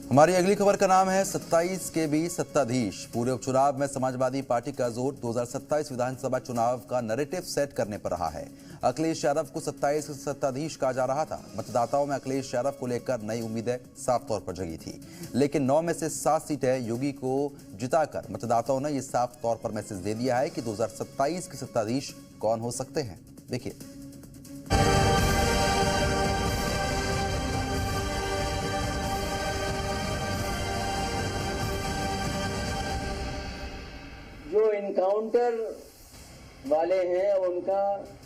हमारी अगली खबर का नाम है 27 के बीच सत्ताधीश। पूरे उपचुनाव में समाजवादी पार्टी का जोर 2027 विधानसभा चुनाव का नैरेटिव सेट करने पर रहा है। अखिलेश यादव को 27 सत्ताधीश कहा जा रहा था। मतदाताओं में अखिलेश यादव को लेकर नई उम्मीदें साफ तौर पर जगी थी, लेकिन 9 में से 7 सीटें योगी को जिताकर मतदाताओं ने यह साफ तौर पर मैसेज दे दिया है कि 2027 के सत्ताधीश कौन हो सकते हैं। देखिए, जो इनकाउंटर वाले हैं उनका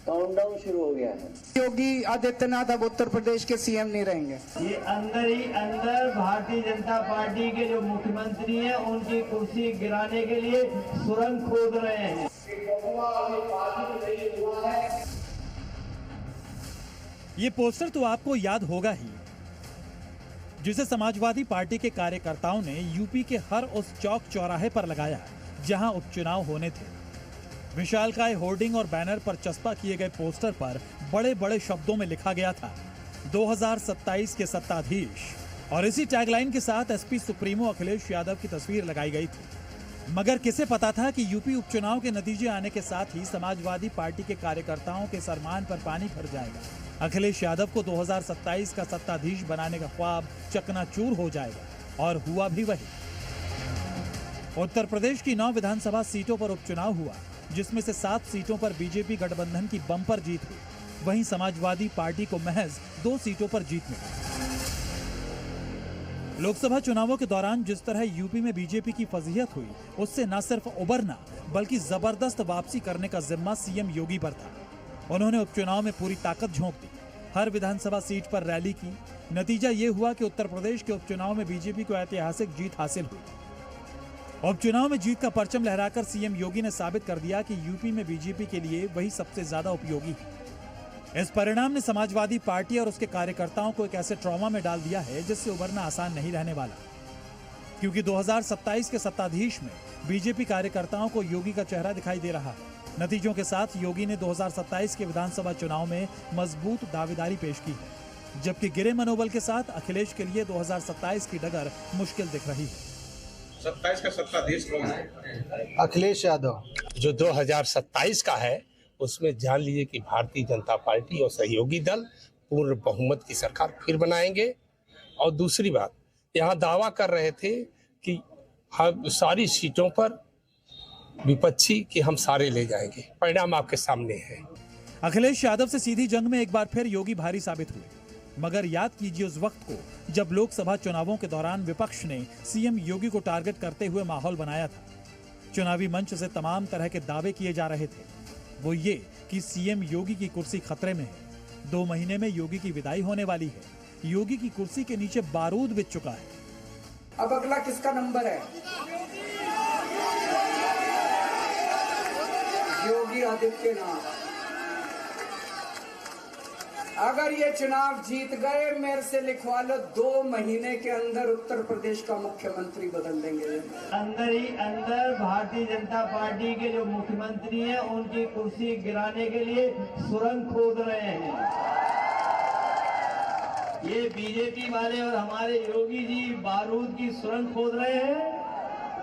काउंटडाउन शुरू हो गया है। योगी आदित्यनाथ अब उत्तर प्रदेश के सीएम नहीं रहेंगे। ये अंदर ही अंदर भारतीय जनता पार्टी के जो मुख्यमंत्री हैं उनकी कुर्सी गिराने के लिए सुरंग खोद रहे हैं। ये पोस्टर तो आपको याद होगा ही, जिसे समाजवादी पार्टी के कार्यकर्ताओं ने यूपी के हर उस चौक चौराहे पर लगाया जहां उपचुनाव होने थे। विशालकाय होर्डिंग और बैनर पर चस्पा किए गए पोस्टर पर बड़े बड़े शब्दों में लिखा गया था 2027 के सत्ताधीश, और इसी टैगलाइन के साथ एसपी सुप्रीमो अखिलेश यादव की तस्वीर लगाई गई थी। मगर किसे पता था कि यूपी उपचुनाव के नतीजे आने के साथ ही समाजवादी पार्टी के कार्यकर्ताओं के सरमान पर पानी भर जाएगा। अखिलेश यादव को 2027 का सत्ताधीश बनाने का ख्वाब चकनाचूर हो जाएगा, और हुआ भी वही। उत्तर प्रदेश की 9 विधानसभा सीटों पर उपचुनाव हुआ, जिसमें से 7 सीटों पर बीजेपी गठबंधन की बम्पर जीत हुई। वहीं समाजवादी पार्टी को महज 2 सीटों पर जीत मिली। लोकसभा चुनावों के दौरान जिस तरह यूपी में बीजेपी की फजीहत हुई, उससे न सिर्फ उबरना बल्कि जबरदस्त वापसी करने का जिम्मा सीएम योगी पर था। उन्होंने उपचुनाव में पूरी ताकत झोंक दी, हर विधानसभा सीट पर रैली की। नतीजा ये हुआ कि उत्तर प्रदेश के उपचुनाव में बीजेपी को ऐतिहासिक जीत हासिल हुई। उपचुनाव में जीत का परचम लहराकर सीएम योगी ने साबित कर दिया कि यूपी में बीजेपी के लिए वही सबसे ज्यादा उपयोगी है। इस परिणाम ने समाजवादी पार्टी और उसके कार्यकर्ताओं को एक ऐसे ट्रॉमा में डाल दिया है जिससे उबरना आसान नहीं रहने वाला, क्योंकि 2027 के सत्ताधीश में बीजेपी कार्यकर्ताओं को योगी का चेहरा दिखाई दे रहा है। नतीजों के साथ योगी ने 2027 के विधानसभा चुनाव में मजबूत दावेदारी पेश की है, जबकि गिरे मनोबल के साथ अखिलेश के लिए 2027 की डगर मुश्किल दिख रही है। 27 का सत्ताधीश कौन है? अखिलेश यादव। जो 2027 का है उसमें जान लीजिए कि भारतीय जनता पार्टी और सहयोगी दल पूर्ण बहुमत की सरकार फिर बनाएंगे। और दूसरी बात, यहाँ दावा कर रहे थे कि हम सारी सीटों पर विपक्षी कि हम सारे ले जाएंगे। परिणाम आपके सामने है। अखिलेश यादव से सीधी जंग में एक बार फिर योगी भारी साबित हुए, मगर याद कीजिए उस वक्त को जब लोकसभा चुनावों के दौरान विपक्ष ने सीएम योगी को टारगेट करते हुए माहौल बनाया था। चुनावी मंच से तमाम तरह के दावे किए जा रहे थे, वो ये कि सीएम योगी की कुर्सी खतरे में है। 2 महीने में योगी की विदाई होने वाली है। योगी की कुर्सी के नीचे बारूद बिछ चुका है। अब अगला किसका नंबर है? योगी आदित्यनाथ। अगर ये चुनाव जीत गए, मेरे से लिखवा लो, 2 महीने के अंदर उत्तर प्रदेश का मुख्यमंत्री बदल देंगे। अंदर ही अंदर भारतीय जनता पार्टी के जो मुख्यमंत्री हैं उनकी कुर्सी गिराने के लिए सुरंग खोद रहे हैं। ये बीजेपी वाले और हमारे योगी जी बारूद की सुरंग खोद रहे हैं,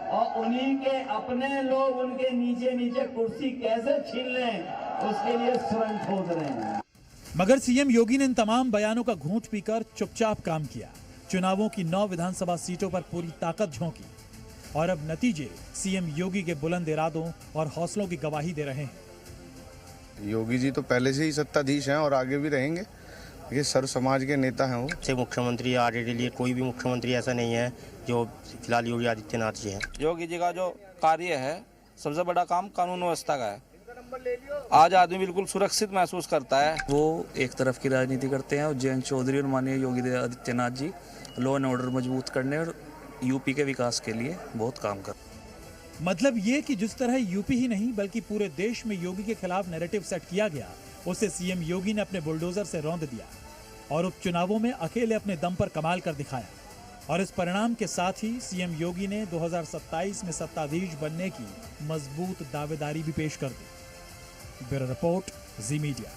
और उन्हीं के अपने लोग उनके नीचे नीचे कुर्सी कैसे छीन लें उसके लिए सुरंग खोद रहे हैं। मगर सीएम योगी ने इन तमाम बयानों का घूंट पीकर चुपचाप काम किया। चुनावों की 9 विधानसभा सीटों पर पूरी ताकत झोंकी, और अब नतीजे सीएम योगी के बुलंद इरादों और हौसलों की गवाही दे रहे हैं। योगी जी तो पहले से ही सत्ताधीश हैं और आगे भी रहेंगे। ये सर समाज के नेता हैं। वो से मुख्यमंत्री आगे के लिए कोई भी मुख्यमंत्री ऐसा नहीं है जो फिलहाल योगी आदित्यनाथ जी हैं। योगी जी का जो कार्य है, सबसे बड़ा काम कानून व्यवस्था का है। आज आदमी बिल्कुल सुरक्षित महसूस करता है। वो एक तरफ की राजनीति करते हैं, और जयंत चौधरी और माननीय Yogi Adityanath ji law and order मजबूत करने और यूपी के विकास के लिए बहुत काम कर। मतलब ये कि जिस तरह यूपी ही नहीं बल्कि पूरे देश में योगी के खिलाफ नैरेटिव सेट किया गया, उसे सीएम योगी ने अपने बुलडोजर से रौंद दिया और उपचुनावों में अकेले अपने दम पर कमाल कर दिखाया। और इस परिणाम के साथ ही सीएम योगी ने 2027 में सत्ताधीश बनने की मजबूत दावेदारी भी पेश कर दी। ब्यूरो रिपोर्ट, जी मीडिया।